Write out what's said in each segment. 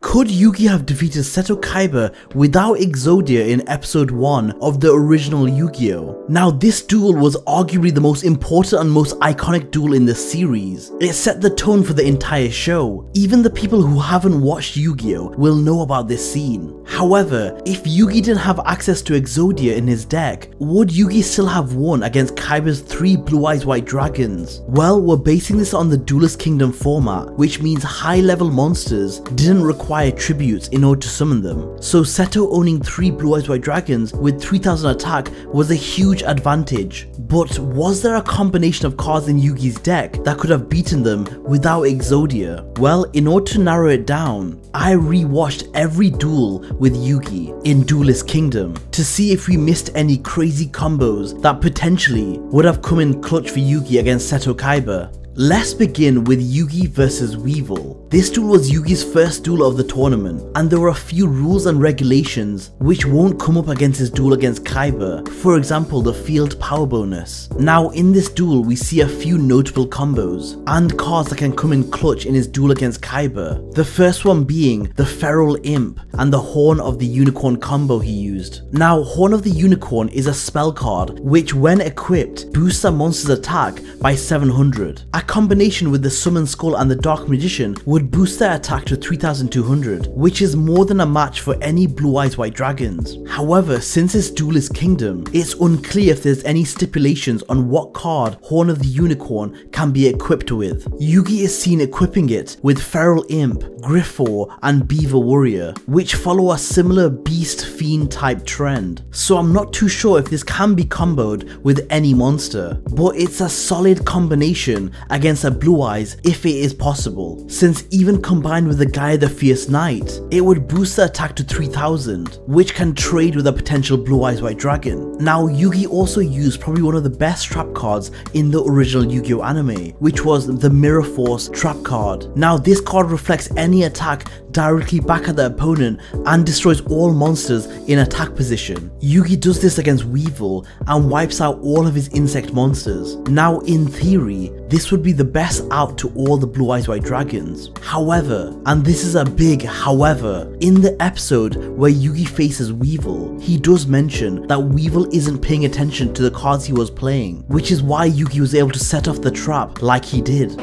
Could Yugi have defeated Seto Kaiba without Exodia in episode 1 of the original Yugioh? Now this duel was arguably the most important and most iconic duel in the series. It set the tone for the entire show. Even the people who haven't watched Yugioh will know about this scene. However, if Yugi didn't have access to Exodia in his deck, would Yugi still have won against Kaiba's 3 Blue Eyes White Dragons? Well, we're basing this on the Duelist Kingdom format, which means high level monsters didn't require tributes in order to summon them. So Seto owning 3 Blue Eyes White Dragons with 3000 attack was a huge advantage. But was there a combination of cards in Yugi's deck that could have beaten them without Exodia? Well, in order to narrow it down, I rewatched every duel with Yugi in Duelist Kingdom to see if we missed any crazy combos that potentially would have come in clutch for Yugi against Seto Kaiba. Let's begin with Yugi vs Weevil. This duel was Yugi's first duel of the tournament, and there were a few rules and regulations which won't come up against his duel against Kaiba, for example the field power bonus. Now in this duel we see a few notable combos and cards that can come in clutch in his duel against Kaiba. The first one being the Feral Imp and the Horn of the Unicorn combo he used. Now Horn of the Unicorn is a spell card which when equipped boosts a monster's attack by 700. A combination with the Summon Skull and the Dark Magician would boost their attack to 3200, which is more than a match for any Blue Eyes White Dragons. However, since it's Duelist Kingdom, it's unclear if there's any stipulations on what card Horn of the Unicorn can be equipped with. Yugi is seen equipping it with Feral Imp, Griffor and Beaver Warrior, which follow a similar Beast Fiend type trend. So I'm not too sure if this can be comboed with any monster, but it's a solid combination against a Blue Eyes if it is possible, since even combined with the Gaia the Fierce Knight, it would boost the attack to 3000, which can trade with a potential Blue Eyes White Dragon. Now Yugi also used probably one of the best trap cards in the original Yu-Gi-Oh anime, which was the Mirror Force trap card. Now this card reflects any attack directly back at the opponent and destroys all monsters in attack position. Yugi does this against Weevil and wipes out all of his insect monsters. Now in theory, this would be the best out to all the Blue Eyes White Dragons. However, and this is a big however, in the episode where Yugi faces Weevil, he does mention that Weevil isn't paying attention to the cards he was playing, which is why Yugi was able to set off the trap like he did.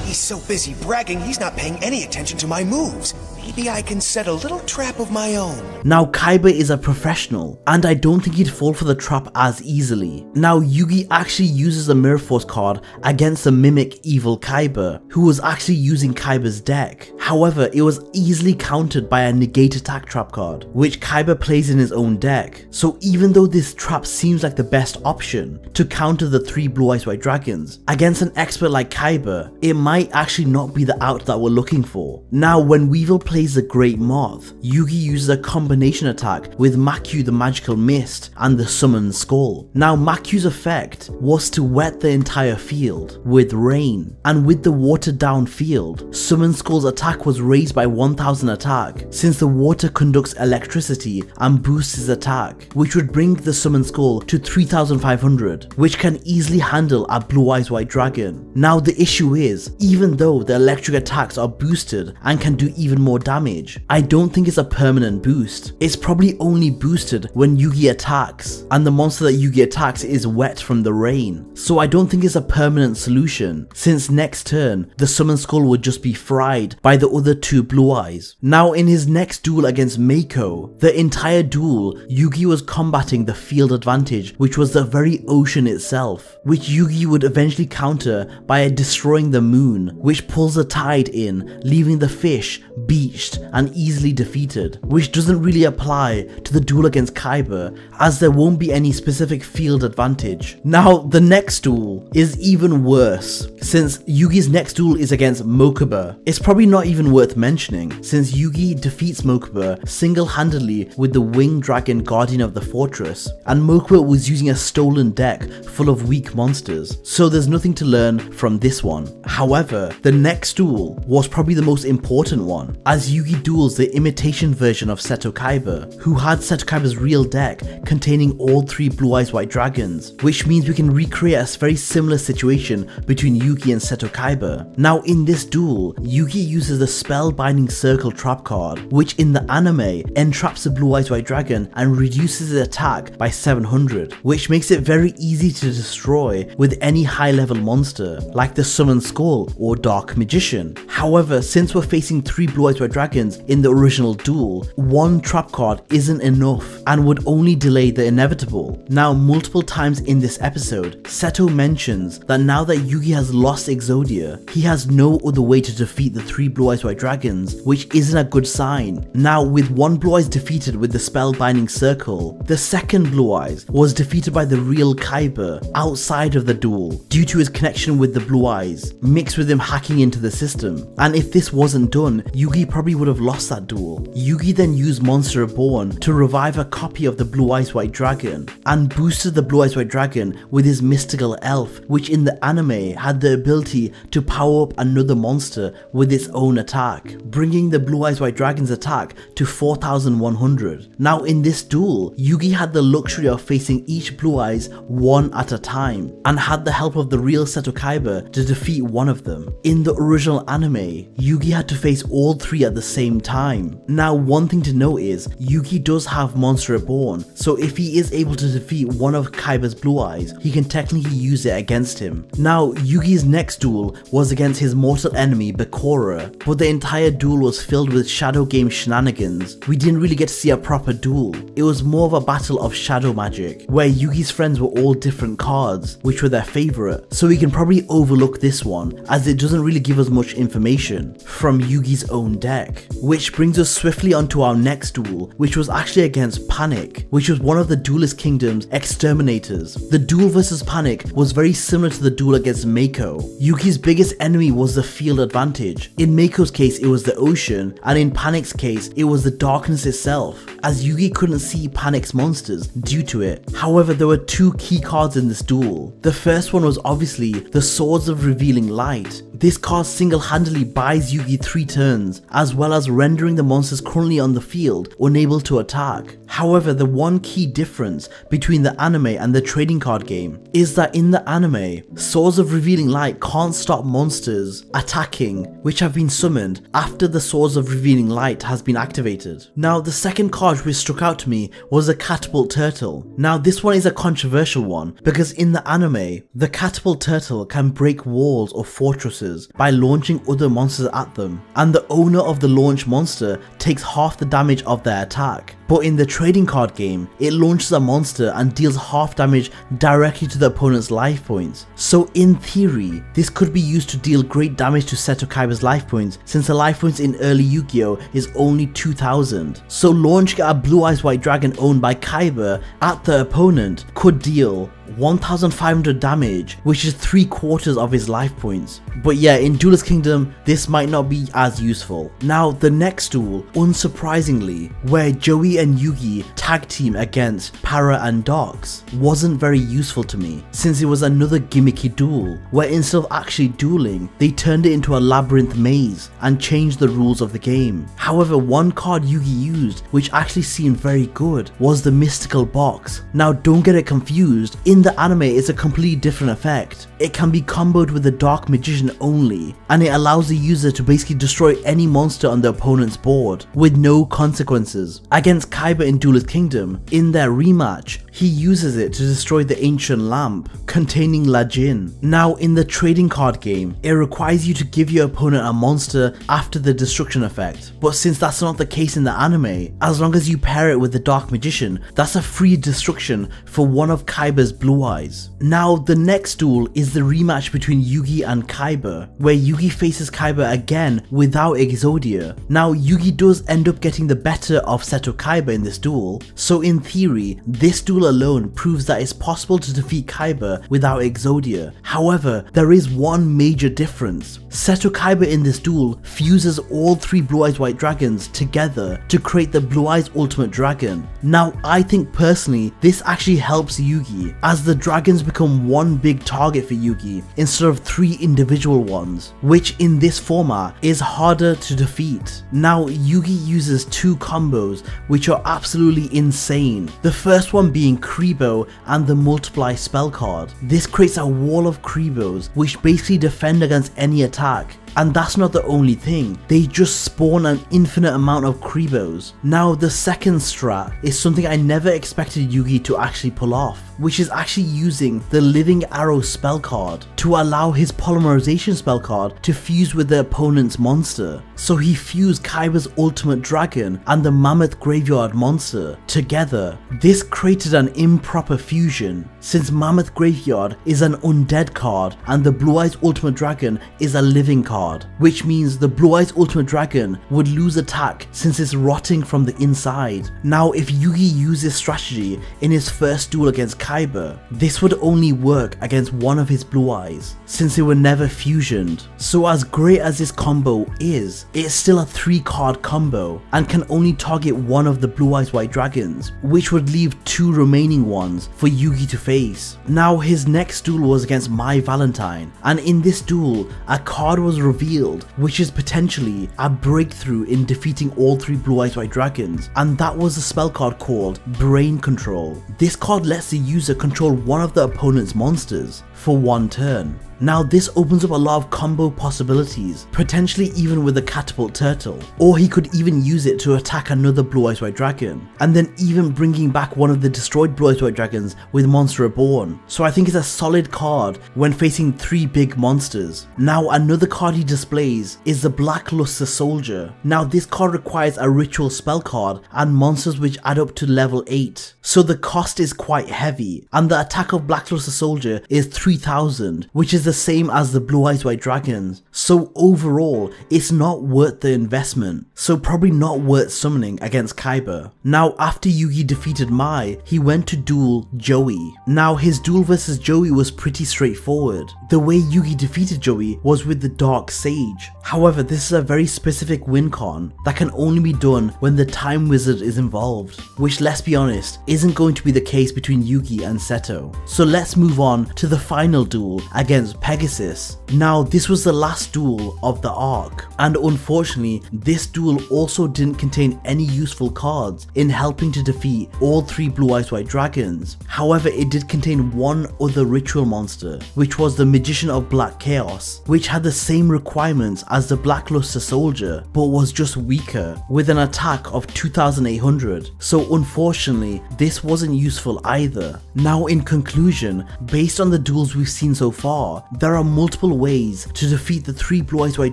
He's so busy bragging, he's not paying any attention to my moves. Maybe I can set a little trap of my own. Now Kaiba is a professional, and I don't think he'd fall for the trap as easily. Now Yugi actually uses a Mirror Force card against the Mimic Evil Kaiba, who was actually using Kaiba's deck. However, it was easily countered by a Negate Attack trap card, which Kaiba plays in his own deck. So even though this trap seems like the best option to counter the 3 Blue Eyes White Dragons, against an expert like Kaiba, it might actually not be the out that we're looking for. Now when Weevil plays the Great Moth, Yugi uses a combination attack with Makyu the Magical Mist and the Summoned Skull. Now Makyu's effect was to wet the entire field with rain, and with the watered down field, Summoned Skull's attack was raised by 1000 attack since the water conducts electricity and boosts his attack, which would bring the Summoned Skull to 3500, which can easily handle a Blue Eyes White Dragon. Now the issue is, even though the electric attacks are boosted and can do even more damage, I don't think it's a permanent boost. It's probably only boosted when Yugi attacks, and the monster that Yugi attacks is wet from the rain. So I don't think it's a permanent solution, since next turn, the Summoned Skull would just be fried by the other 2 Blue Eyes. Now in his next duel against Mako, the entire duel, Yugi was combating the field advantage, which was the very ocean itself, which Yugi would eventually counter by destroying the moon, which pulls the tide in, leaving the fish beached and easily defeated, which doesn't really apply to the duel against Kaiba, as there won't be any specific field advantage. Now the next duel is even worse, since Yugi's next duel is against Mokuba. It's probably not even worth mentioning, since Yugi defeats Mokuba single-handedly with the Winged Dragon Guardian of the Fortress, and Mokuba was using a stolen deck full of weak monsters, so there's nothing to learn from this one. However, the next duel was probably the most important one, as as Yugi duels the imitation version of Seto Kaiba, who had Seto Kaiba's real deck containing all 3 Blue Eyes White Dragons, which means we can recreate a very similar situation between Yugi and Seto Kaiba. Now in this duel, Yugi uses the Spellbinding Circle trap card, which in the anime entraps the Blue Eyes White Dragon and reduces its attack by 700, which makes it very easy to destroy with any high level monster, like the Summon Skull or Dark Magician. However, since we're facing 3 Blue Eyes White Dragons in the original duel, 1 trap card isn't enough and would only delay the inevitable. Now multiple times in this episode, Seto mentions that now that Yugi has lost Exodia, he has no other way to defeat the 3 Blue Eyes White Dragons, which isn't a good sign. Now with 1 Blue Eyes defeated with the Spellbinding Circle, the second Blue Eyes was defeated by the real Kaiba outside of the duel due to his connection with the Blue Eyes, mixed with him hacking into the system. And if this wasn't done, Yugi probably would have lost that duel. Yugi then used Monster Reborn to revive a copy of the Blue Eyes White Dragon and boosted the Blue Eyes White Dragon with his mystical elf, which in the anime had the ability to power up another monster with its own attack, bringing the Blue Eyes White Dragon's attack to 4100. Now in this duel, Yugi had the luxury of facing each Blue Eyes one at a time and had the help of the real Seto Kaiba to defeat one of them. In the original anime, Yugi had to face all 3 at the same time. Now one thing to note is, Yugi does have Monster Reborn, so if he is able to defeat one of Kaiba's Blue Eyes, he can technically use it against him. Now Yugi's next duel was against his mortal enemy Bakura, but the entire duel was filled with shadow game shenanigans. We didn't really get to see a proper duel. It was more of a battle of shadow magic, where Yugi's friends were all different cards, which were their favourite, so we can probably overlook this one as it doesn't really give us much information from Yugi's own deck. Which brings us swiftly onto our next duel, which was actually against Panic, which was one of the Duelist Kingdom's exterminators. The duel versus Panic was very similar to the duel against Mako. Yugi's biggest enemy was the field advantage. In Mako's case it was the ocean, and in Panic's case it was the darkness itself, as Yugi couldn't see Panic's monsters due to it. However, there were 2 key cards in this duel. The first one was obviously the Swords of Revealing Light. This card single-handedly buys Yugi 3 turns, as well as rendering the monsters currently on the field unable to attack. However, the one key difference between the anime and the trading card game is that in the anime, Swords of Revealing Light can't stop monsters attacking which have been summoned after the Swords of Revealing Light has been activated. Now the second card which struck out to me was the Catapult Turtle. Now this one is a controversial one because in the anime, the Catapult Turtle can break walls or fortresses by launching other monsters at them, and the owner of the launch monster takes half the damage of their attack. But in the trading card game, it launches a monster and deals half damage directly to the opponent's life points. So in theory, this could be used to deal great damage to Seto Kaiba's life points, since the life points in early Yugioh is only 2000. So launching a Blue Eyes White Dragon owned by Kaiba at the opponent could deal 1500 damage, which is 3/4 of his life points. But yeah, in Duelist Kingdom, this might not be as useful. Now the next duel, unsurprisingly, where Joey and Yugi tag team against Para and Dox, wasn't very useful to me, since it was another gimmicky duel, where instead of actually dueling, they turned it into a labyrinth maze and changed the rules of the game. However, one card Yugi used, which actually seemed very good, was the Mystical Box. Now don't get it confused, in the anime it's a completely different effect. It can be comboed with the Dark Magician only, and it allows the user to basically destroy any monster on the opponent's board with no consequences. Against Kaiba in Duelist Kingdom, in their rematch, he uses it to destroy the Ancient Lamp containing Lajin. Now in the trading card game, it requires you to give your opponent a monster after the destruction effect, but since that's not the case in the anime, as long as you pair it with the Dark Magician, that's a free destruction for one of Kaiba's Blue Eyes. Now the next duel is the rematch between Yugi and Kaiba, where Yugi faces Kaiba again without Exodia. Now Yugi does end up getting the better of Seto Kaiba Kaiba in this duel, so in theory, this duel alone proves that it's possible to defeat Kaiba without Exodia. However, there is one major difference. Seto kaiba in this duel fuses all 3 Blue Eyes White Dragons together to create the Blue Eyes Ultimate Dragon. Now, I think personally, this actually helps Yugi, as the dragons become one big target for Yugi instead of 3 individual ones, which in this format is harder to defeat. Now, Yugi uses 2 combos which are absolutely insane. The first one being Kribo and the Multiply spell card. This creates a wall of Kribos which basically defend against any attack. And that's not the only thing, they just spawn an infinite amount of Kribos. Now the second strat is something I never expected Yugi to actually pull off, which is actually using the Living Arrow spell card to allow his Polymerization spell card to fuse with the opponent's monster. So he fused Kaiba's Ultimate Dragon and the Mammoth Graveyard monster together. This created an improper fusion, since Mammoth Graveyard is an undead card and the Blue Eyes Ultimate Dragon is a living card, which means the Blue Eyes Ultimate Dragon would lose attack since it's rotting from the inside. Now if Yugi used this strategy in his first duel against Kaiba, this would only work against one of his Blue Eyes, since they were never fusioned. So as great as this combo is, it's still a 3-card combo and can only target one of the Blue Eyes White Dragons, which would leave 2 remaining ones for Yugi to face. Now his next duel was against My Valentine, and in this duel a card was revealed which is potentially a breakthrough in defeating all 3 Blue Eyes White Dragons, and that was a spell card called Brain Control. This card lets the user control one of the opponent's monsters for 1 turn. Now this opens up a lot of combo possibilities, potentially even with the Catapult Turtle, or he could even use it to attack another Blue Eyes White Dragon, and then even bringing back one of the destroyed Blue Eyes White Dragons with Monster Reborn. So I think it's a solid card when facing 3 big monsters. Now another card he displays is the Blackluster Soldier. Now this card requires a ritual spell card and monsters which add up to level 8, so the cost is quite heavy, and the attack of Blackluster Soldier is 3000, which is the same as the Blue Eyes White Dragons. So overall, it's not worth the investment, so probably not worth summoning against Kaiba. Now after Yugi defeated Mai, he went to duel Joey. Now his duel versus Joey was pretty straightforward. The way Yugi defeated Joey was with the Dark Sage. However, this is a very specific win con that can only be done when the Time Wizard is involved, which, let's be honest, isn't going to be the case between Yugi and Seto. So let's move on to the final duel against Pegasus. Now this was the last duel of the arc, and unfortunately this duel also didn't contain any useful cards in helping to defeat all 3 Blue Eyes White Dragons. However, it did contain one other ritual monster, which was the Magician of Black Chaos, which had the same requirements as the Blackluster Soldier but was just weaker, with an attack of 2800. So unfortunately this wasn't useful either. Now in conclusion, based on the duels we've seen so far, there are multiple ways to defeat the 3 Blue Eyes White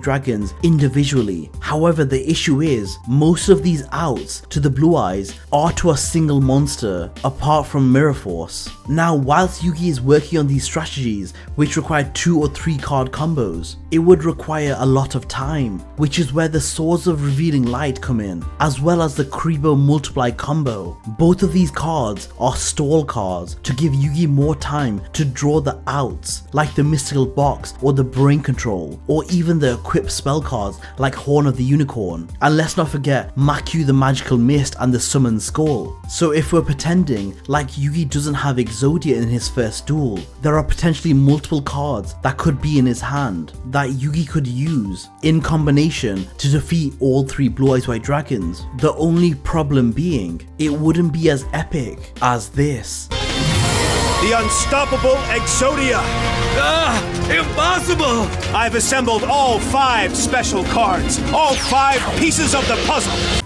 Dragons individually. However, the issue is most of these outs to the Blue Eyes are to a single monster apart from Mirror Force. Now whilst Yugi is working on these strategies which require 2 or 3 card combos, it would require a lot of time, which is where the Swords of Revealing Light come in, as well as the Kribo Multiply combo. Both of these cards are stall cards to give Yugi more time to draw the outs like the Mystical Box or the Brain Control, or even the equipped spell cards like Horn of the Unicorn, and let's not forget Maku the Magical Mist and the Summoned Skull. So if we're pretending like Yugi doesn't have Exodia in his first duel, there are potentially multiple cards that could be in his hand that Yugi could use in combination to defeat all 3 Blue Eyes White Dragons. The only problem being, it wouldn't be as epic as this. The unstoppable Exodia! Impossible! I've assembled all 5 special cards, all 5 pieces of the puzzle.